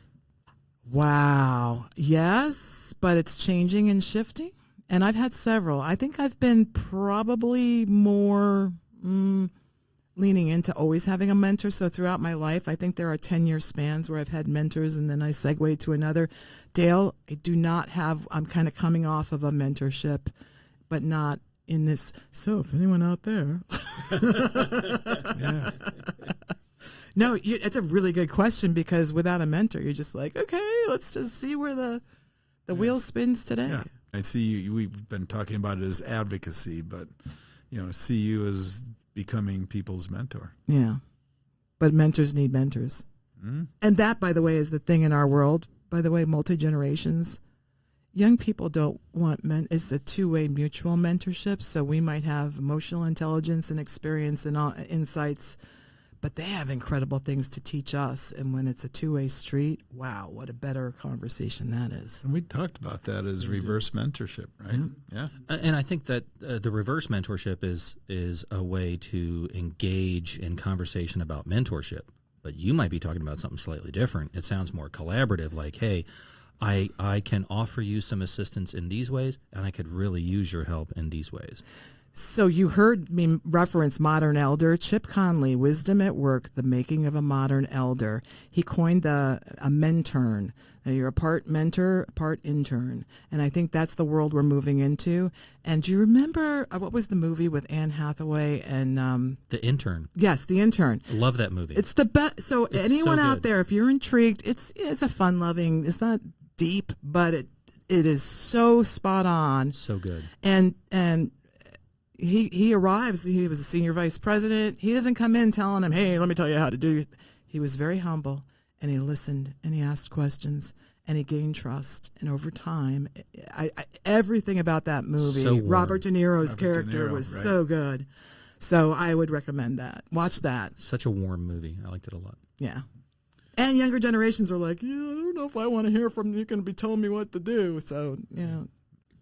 Speaker 1: Wow. Yes, but it's changing and shifting. And I've had several. I think I've been probably more leaning into always having a mentor. So throughout my life, I think there are 10-year spans where I've had mentors, and then I segue to another. Dale, I do not have, I'm kind of coming off of a mentorship, but not in this. So if anyone out there.
Speaker 2: Yeah.
Speaker 1: No, it's a really good question, because without a mentor, you're just like, okay, let's just see where the wheel spins today.
Speaker 2: Yeah. I see you. We've been talking about it as advocacy, but see you as becoming people's mentor.
Speaker 1: Yeah, but mentors need mentors, and that, by the way, is the thing in our world. By the way, multi-generations, young people don't want it's a two-way mutual mentorship. So we might have emotional intelligence and experience and insights, but they have incredible things to teach us. And when it's a two-way street, wow, what a better conversation that is.
Speaker 2: And we talked about that as reverse mentorship, right? Yeah.
Speaker 4: And I think that the reverse mentorship is a way to engage in conversation about mentorship. But you might be talking about something slightly different. It sounds more collaborative, like, hey, I can offer you some assistance in these ways, and I could really use your help in these ways.
Speaker 1: So you heard me reference modern elder. Chip Conley, Wisdom at Work, The Making of a Modern Elder. He coined a mentern. Now you're a part mentor, part intern. And I think that's the world we're moving into. And do you remember, what was the movie with Anne Hathaway and...
Speaker 4: The Intern.
Speaker 1: Yes, The Intern.
Speaker 4: I love that movie.
Speaker 1: It's the best. So
Speaker 4: It's
Speaker 1: anyone
Speaker 4: so
Speaker 1: out
Speaker 4: good.
Speaker 1: there, if you're intrigued, it's a fun-loving, it's not deep, but it is so spot on.
Speaker 4: So good.
Speaker 1: And he arrives. He was a senior vice president. He doesn't come in telling him, "Hey, let me tell you how to do it." He was very humble, and he listened, and he asked questions, and he gained trust. And over time, everything about that movie,
Speaker 4: So warm.
Speaker 1: Robert De Niro's
Speaker 2: Robert De
Speaker 1: character
Speaker 2: Niro,
Speaker 1: was
Speaker 2: right.
Speaker 1: so good. So I would recommend that. Watch that.
Speaker 4: Such a warm movie. I liked it a lot.
Speaker 1: Yeah. And younger generations are like, yeah, I don't know if I want to hear from you. You're going to be telling me what to do. So, yeah.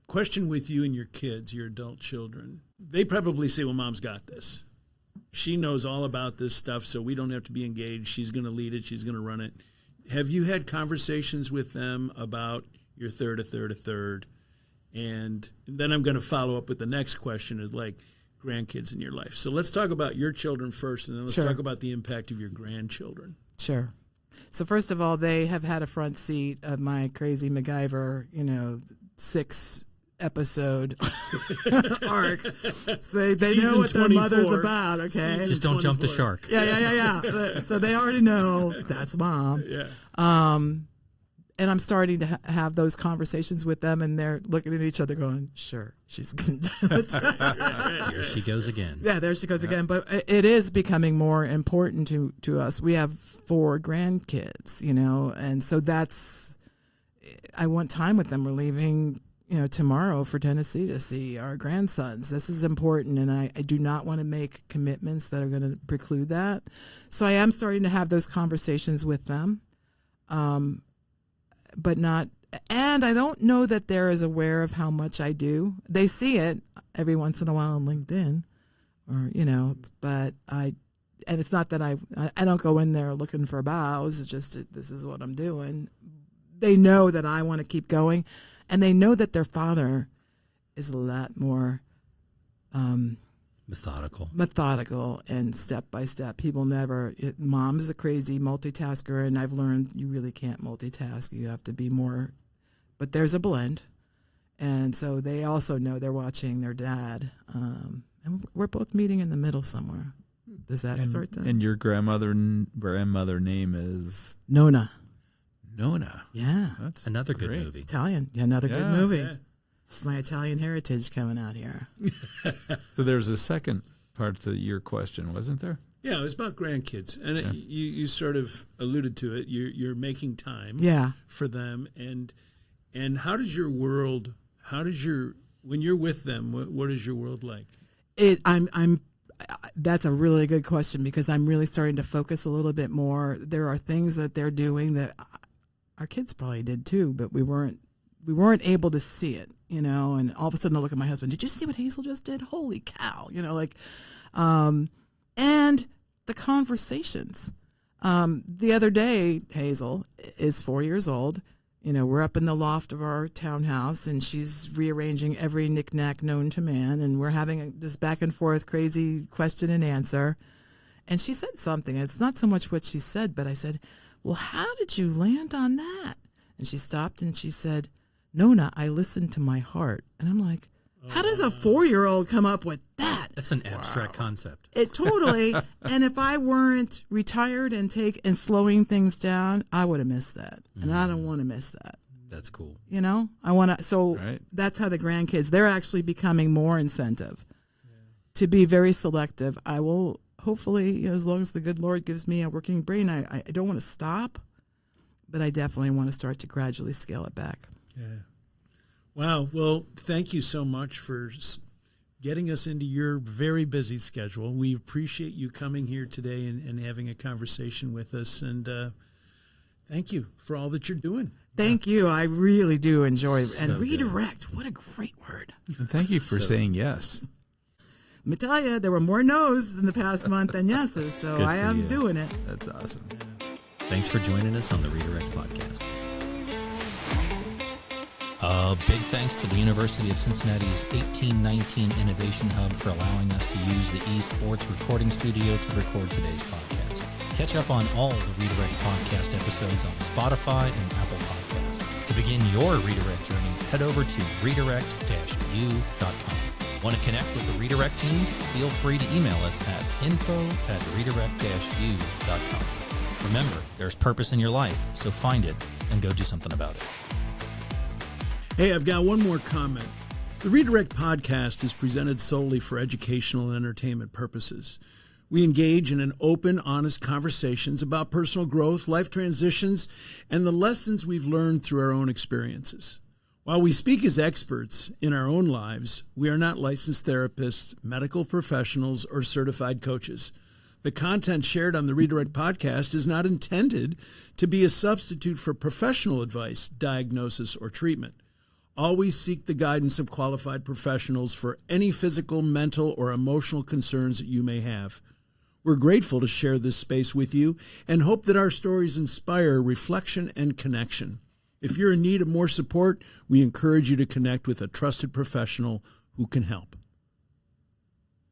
Speaker 3: Question with you and your kids, your adult children. They probably say, well, Mom's got this. She knows all about this stuff, so we don't have to be engaged. She's going to lead it. She's going to run it. Have you had conversations with them about your third? And then I'm going to follow up with the next question is like grandkids in your life. So let's talk about your children first, and then let's
Speaker 1: Sure.
Speaker 3: talk about the impact of your grandchildren.
Speaker 1: Sure. So first of all, they have had a front seat of my crazy McGiver, 6-episode arc. So they know
Speaker 3: Season
Speaker 1: what their mother's
Speaker 3: 24.
Speaker 1: about, okay?
Speaker 3: Season
Speaker 4: Just don't jump the
Speaker 3: 24.
Speaker 4: shark.
Speaker 1: Yeah. So they already know that's Mom.
Speaker 3: Yeah.
Speaker 1: And I'm starting to have those conversations with them, and they're looking at each other going, sure, she's going to do it.
Speaker 4: Here she goes again.
Speaker 1: Yeah, there she goes again. But it is becoming more important to us. We have 4 grandkids, and so I want time with them. We're leaving, tomorrow for Tennessee to see our grandsons. This is important, and I do not want to make commitments that are going to preclude that. So I am starting to have those conversations with them, but not. And I don't know that they're as aware of how much I do. They see it every once in a while on LinkedIn, or but and it's not that I don't go in there looking for bows. It's just this is what I'm doing. They know that I want to keep going, and they know that their father is a lot more methodical and step by step. Mom's a crazy multitasker, and I've learned you really can't multitask. You have to be more, but there's a blend. And so they also know they're watching their dad. And we're both meeting in the middle somewhere. Does that sort of?
Speaker 2: And your grandmother name is
Speaker 1: Nona.
Speaker 2: Nona.
Speaker 1: Yeah.
Speaker 2: That's
Speaker 4: Another
Speaker 2: great.
Speaker 4: good movie.
Speaker 1: Italian. Yeah, another good
Speaker 2: Yeah.
Speaker 1: movie.
Speaker 3: Yeah.
Speaker 1: It's my Italian heritage coming out here.
Speaker 2: So there's a second part to your question, wasn't there?
Speaker 3: Yeah, it was about grandkids, and you sort of alluded to it. You're making time
Speaker 1: Yeah.
Speaker 3: for them, and how does your world? When you're with them? What is your world like?
Speaker 1: That's a really good question, because I'm really starting to focus a little bit more. There are things that they're doing that our kids probably did too, but we weren't able to see it, and all of a sudden I look at my husband, did you see what Hazel just did? Holy cow. And the conversations. The other day, Hazel is 4 years old. We're up in the loft of our townhouse, and she's rearranging every knick-knack known to man, and we're having this back and forth crazy question and answer. And she said something. It's not so much what she said, but I said, well, how did you land on that? And she stopped and she said, Nona, I listened to my heart. And I'm like, how does a 4-year-old come up with that?
Speaker 4: That's an abstract concept.
Speaker 1: It totally. And if I weren't retired and slowing things down, I would have missed that. And I don't want to miss that.
Speaker 4: That's cool.
Speaker 1: I want to. So
Speaker 2: Right.
Speaker 1: That's how the grandkids, they're actually becoming more incentive to be very selective. I will hopefully, as long as the good Lord gives me a working brain, I don't want to stop, but I definitely want to start to gradually scale it back.
Speaker 3: Yeah. Wow. Well, thank you so much for getting us into your very busy schedule. We appreciate you coming here today and having a conversation with us. And thank you for all that you're doing.
Speaker 1: Thank you. I really do enjoy it. And redirect, what a great word.
Speaker 2: And thank you for saying yes.
Speaker 1: Let me tell you, there were more no's in the past month than yeses, so
Speaker 2: Good
Speaker 1: I
Speaker 2: for
Speaker 1: am
Speaker 2: you.
Speaker 1: doing it.
Speaker 2: That's awesome.
Speaker 4: Thanks for joining us on the Redirect Podcast. A big thanks to the University of Cincinnati's 1819 Innovation Hub for allowing us to use the eSports recording studio to record today's podcast. Catch up on all the Redirect Podcast episodes on Spotify and Apple Podcasts. To begin your Redirect journey, head over to redirect-u.com. Want to connect with the Redirect team? Feel free to email us at info@redirect-u.com. Remember, there's purpose in your life, so find it and go do something about it.
Speaker 3: Hey, I've got one more comment. The Redirect Podcast is presented solely for educational and entertainment purposes. We engage in an open, honest conversations about personal growth, life transitions, and the lessons we've learned through our own experiences. While we speak as experts in our own lives, we are not licensed therapists, medical professionals, or certified coaches. The content shared on the Redirect Podcast is not intended to be a substitute for professional advice, diagnosis, or treatment. Always seek the guidance of qualified professionals for any physical, mental, or emotional concerns that you may have. We're grateful to share this space with you and hope that our stories inspire reflection and connection. If you're in need of more support, we encourage you to connect with a trusted professional who can help.